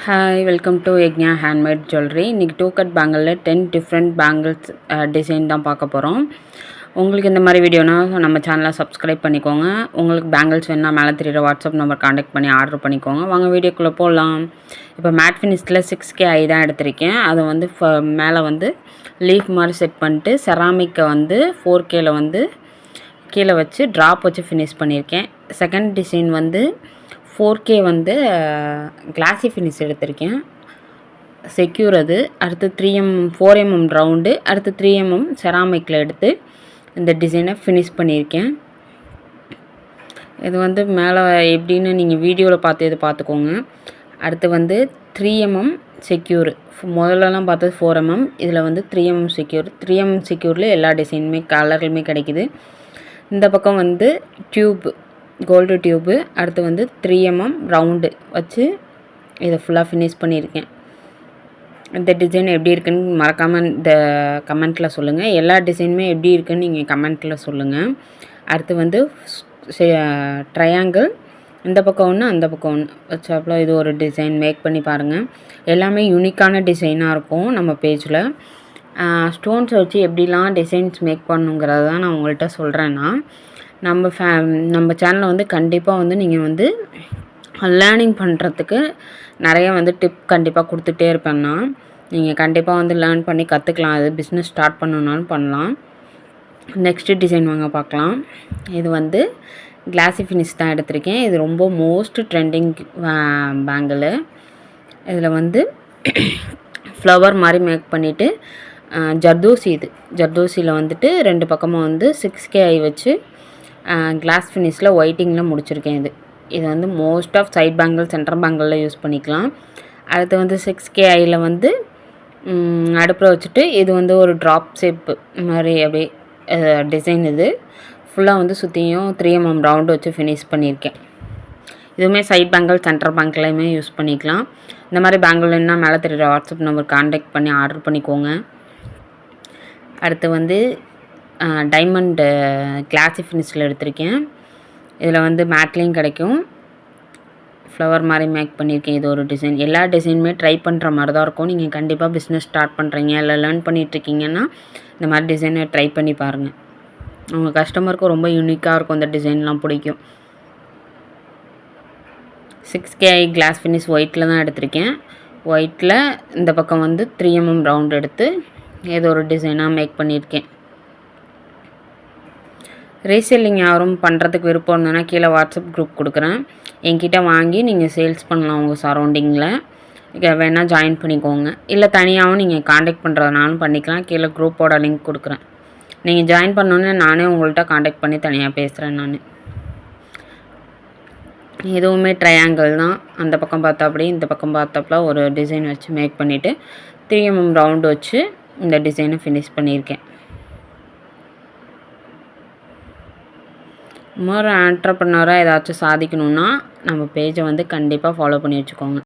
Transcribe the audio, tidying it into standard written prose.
Hi welcome to yagna handmade jewellery. இன்றைக்கி 2 cut பேங்கிளில் 10 different bangles design தான் பார்க்க போகிறோம். உங்களுக்கு இந்த மாதிரி வீடியோனா நம்ம சேனலை சப்ஸ்கிரைப் பண்ணிக்கோங்க. உங்களுக்கு பேங்கிள்ஸ் வேணுன்னா மேலே தெரியுற வாட்ஸ்அப் நம்பர் காண்டாக்ட் பண்ணி ஆர்டர் பண்ணிக்கோங்க. வாங்க வீடியோக்குள்ளே போகலாம். இப்போ மேட் ஃபினிஷில் 6K ஐ தான் எடுத்திருக்கேன். அதை வந்து மேலே வந்து லீஃப் மாதிரி செட் பண்ணிட்டு செராமிக்கை வந்து 4Kல வந்து கீழே வச்சு ட்ராப் வச்சு ஃபினிஷ் பண்ணியிருக்கேன். செகண்ட் டிசைன் வந்து 4K வந்து கிளாஸி ஃபினிஷ் எடுத்திருக்கேன். செக்யூர் அது. அடுத்து 4mm ரவுண்டு, அடுத்து 3mm செராமிக்கில் எடுத்து இந்த டிசைனை ஃபினிஷ் பண்ணியிருக்கேன். இது வந்து மேலே எப்படின்னு நீங்கள் வீடியோவில் பார்த்து இது பார்த்துக்கோங்க. அடுத்து வந்து 3mm செக்யூர். முதல்லலாம் பார்த்தது 4mm, இதில் வந்து 3mm செக்யூர். 3mm செக்யூரில் எல்லா டிசைனுமே கலர்களுமே கிடைக்கிது. இந்த பக்கம் வந்து டியூப்பு, கோல்டு டியூப்பு. அடுத்து வந்து 3mm ரவுண்டு வச்சு இதை ஃபுல்லாக ஃபினிஷ் பண்ணியிருக்கேன். இந்த டிசைன் எப்படி இருக்குன்னு மறக்காமல் இந்த கமெண்ட்டில் சொல்லுங்கள். எல்லா டிசைனுமே எப்படி இருக்குன்னு நீங்கள் கமெண்ட்டில் சொல்லுங்கள். அடுத்து வந்து ட்ரையாங்கிள், இந்த பக்கம் ஒன்று அந்த பக்கம் ஒன்று வச்சாப்புல இது ஒரு டிசைன் மேக் பண்ணி பாருங்கள். எல்லாமே யூனிக்கான டிசைனாக இருக்கும் நம்ம பேஜில். ஸ்டோன்ஸை வச்சு எப்படிலாம் டிசைன்ஸ் மேக் பண்ணுங்கிறத தான் நான் உங்கள்கிட்ட சொல்கிறேன்னா, நம்ம சேனலில் வந்து கண்டிப்பாக வந்து நீங்கள் வந்து லேர்னிங் பண்ணுறதுக்கு நிறைய வந்து டிப் கண்டிப்பாக கொடுத்துட்டே இருப்பேன்னா, நீங்கள் கண்டிப்பாக வந்து லேர்ன் பண்ணி கற்றுக்கலாம். அது பிஸ்னஸ் ஸ்டார்ட் பண்ணணுன்னாலும் பண்ணலாம். நெக்ஸ்ட்டு டிசைன் வாங்க பார்க்கலாம். இது வந்து கிளாஸி ஃபினிஷ் தான் எடுத்திருக்கேன். இது ரொம்ப மோஸ்ட் ட்ரெண்டிங் பேங்கிள். இதில் வந்து ஃப்ளவர் மாதிரி மேக் பண்ணிவிட்டு ஜர்தோசி, இது ஜர்தோசியில் வந்துட்டு 2 பக்கமும் வந்து 6K ஐ வச்சு கிளாஸ் ஃபினிஷில் ஒயிட்டிங்கில் முடிச்சிருக்கேன். இது வந்து most of side bangle, centre பேங்கிளில் யூஸ் பண்ணிக்கலாம். அடுத்து வந்து 6K ஐயில் வந்து அடுப்பில் வச்சுட்டு இது வந்து ஒரு ட்ராப் ஷேப்பு மாதிரி அப்படியே டிசைன். இது ஃபுல்லாக வந்து சுற்றியும் 3mm ரவுண்டு வச்சு ஃபினிஷ் பண்ணியிருக்கேன். இதுவுமே சைட் பேங்கிள், சென்டர் பேங்கிள்லையுமே யூஸ் பண்ணிக்கலாம். இந்த மாதிரி பேங்கிள் வேணுன்னா மேலே தெரியுற வாட்ஸ்அப் நம்பர் காண்டாக்ட் பண்ணி ஆர்டர் பண்ணிக்கோங்க. அடுத்து வந்து டைமண்டு கிளாஸி ஃபினிஷில் எடுத்திருக்கேன். இதில் வந்து மேட்லேயும் கிடைக்கும். ஃப்ளவர் மாதிரி மேக் பண்ணியிருக்கேன். இது ஒரு டிசைன். எல்லா டிசைனுமே ட்ரை பண்ணுற மாதிரி தான் இருக்கும். நீங்கள் கண்டிப்பாக பிஸ்னஸ் ஸ்டார்ட் பண்ணுறீங்க இல்லை லேர்ன் பண்ணிகிட்ருக்கீங்கன்னா இந்த மாதிரி டிசைனை ட்ரை பண்ணி பாருங்கள். உங்கள் கஸ்டமருக்கு ரொம்ப யூனிக்காக இருக்கும். இந்த டிசைன்லாம் பிடிக்கும். 6K ஐ கிளாஸ் ஃபினிஷ் ஒயிட்டில் தான் எடுத்திருக்கேன். ஒயிட்டில் இந்த பக்கம் வந்து 3mm ரவுண்ட் எடுத்து ஏதோ ஒரு டிசைனாக மேக் பண்ணியிருக்கேன். ரீசெல்லிங் யாரும் பண்ணுறதுக்கு விருப்பம் இருந்ததுன்னா கீழே வாட்ஸ்அப் குரூப் கொடுக்குறேன். என்கிட்ட வாங்கி நீங்கள் சேல்ஸ் பண்ணலாம். உங்கள் சரௌண்டிங்கில் வேணால் ஜாயின் பண்ணிக்கோங்க. இல்லை தனியாகவும் நீங்கள் காண்டாக்ட் பண்ணுறதுனாலும் பண்ணிக்கலாம். கீழே குரூப்போட லிங்க் கொடுக்குறேன். நீங்கள் ஜாயின் பண்ணோன்னே நானே உங்கள்கிட்ட காண்டாக்ட் பண்ணி தனியாக பேசுகிறேன். நான் எதுவுமே ட்ரையாங்கிள் தான். அந்த பக்கம் பார்த்தாப்படி இந்த பக்கம் பார்த்தாப்புல ஒரு டிசைன் வச்சு மேக் பண்ணிவிட்டு 3mm ரவுண்டு வச்சு இந்த டிசைனை ஃபினிஷ் பண்ணியிருக்கேன். இன்னொரு ஆண்டர்ப்ரனராக ஏதாச்சும் சாதிக்கணுன்னா நம்ம பேஜை வந்து கண்டிப்பாக ஃபாலோ பண்ணி வச்சுக்கோங்க.